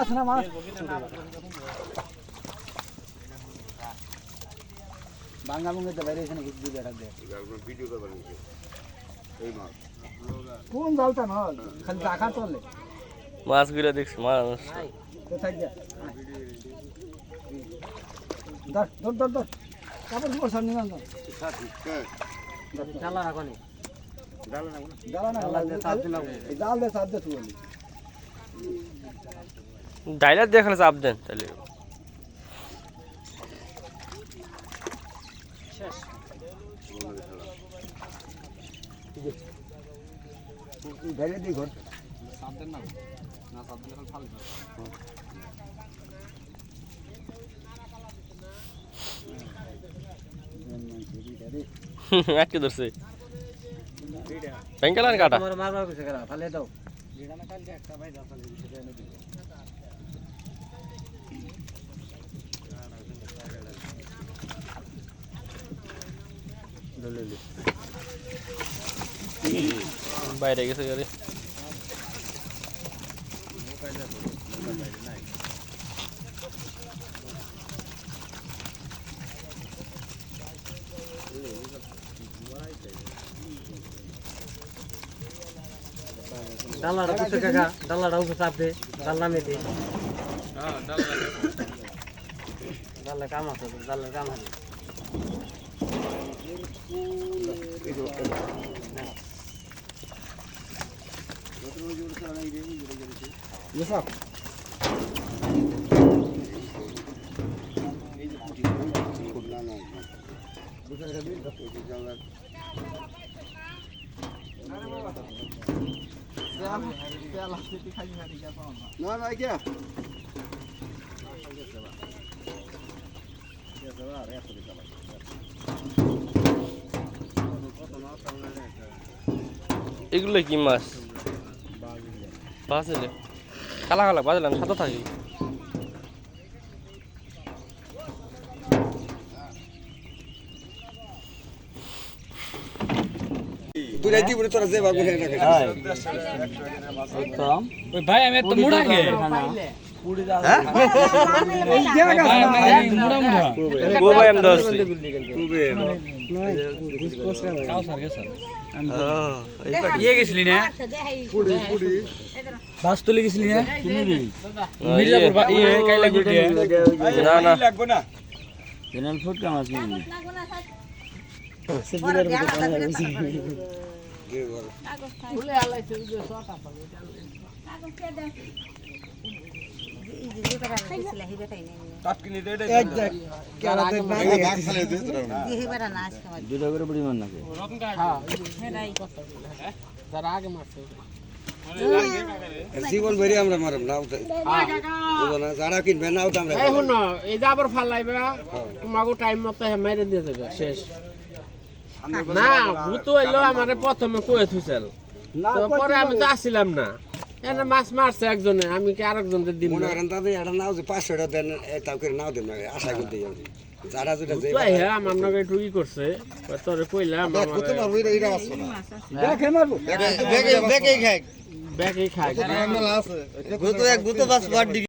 আছে না মাছ বাংলা মুঙ্গিতে বাইরে এখানে কিছু বেড়া দেয় ভিডিও করবার এই মাছ কোন জালটা না খালি টাকা চলে মাছগুলো দেখছি মাছ কোথায় যা ধর ধর ধর ধর কাপড় কাপড় সামনে না জ্বালা রাখনি জ্বালা না জাল দে সাথ দে তুই ডাইলার দিয়ে খালি চাপ দেন তাহলে ধরে দি ঘর সাপ দেন না না সাপ দিলে খালি ফাল আটকে ধরছে ব্যাংকালান কাটা তোমার মারবার কইছে করা ফালে দাও যেটা না কালকে একটা ভাই দাও ফালে দিতে এনে দিও বাইরে গেছে গাড়ি ডালাটা কইছে কাকা ডালাটা উপরে চাপ দে ডালা মে দে হ্যাঁ ডালা কাম আছে ডালা কাম আছে Yusuf. No, no, ya. এগুলো কি মাছ বাজলে কালা কালা বাজলাম সাদা থাকি তুই রাইতি বলে তোরা যে বাগুনে না খাই একদম ওই ভাই আমি তো মুড়া গে পুড়ি দাও হ্যাঁ এই জায়গা মুড়া মুড়া গোবা এম 10 কুবে কাও স্যার গে স্যার ইয়ে গেছলি না পুড়ি পুড়ি বাস তুলে গেছলি না তুমি রে মির্জাপুর ইয়ে কাইলা গুটি না না লাগবে না জেনারেল ফুড কাম আছে লাগো না স্যার সিবিলের মধ্যে পানি আছে ভুলে আলাইছে যে শর্ট আপা লাগো কে দাও এই যে যেটা রাখছিলা হিবে তাই নেই তাৎকিনি রেডে এক দেখ কেরা দেখ না ভাগ ফেলে দে তোরা হিবেটা না আজকে আমার দুটো করে পরিমাণ নাকি হ্যাঁ হেরাই কথা যারা আগে মারছে জীবন ভরি আমরা মারব না উঠে না যারা কিনবে না উঠে আমরা এই শুন এই যে আবার ফালাইবা তোমাকে টাইম মতো মেরে দিয়ে দেবে শেষ না ভূত হইলো আমারে প্রথমে কয়ে থুইছিল তো পরে আমি তো আসছিলাম না এনে মাছ মারছে একজনে আমি কি আরেকজনকে দিব মনে না করেন তাদের এটা নাও যে 500 টাকা দেন তাও করে নাও দেন না আশা করতে যাবে যারা যেটা যে তো হ্যাঁ আমার নাকি একটু ই করছে তোরে কইলাম কত আমার মারবো এটা আসছে না দেখে মারবো দেখে দেখে খাই ব্যাগই খাই আছে গুতো এক গুতো বাস বাড়ি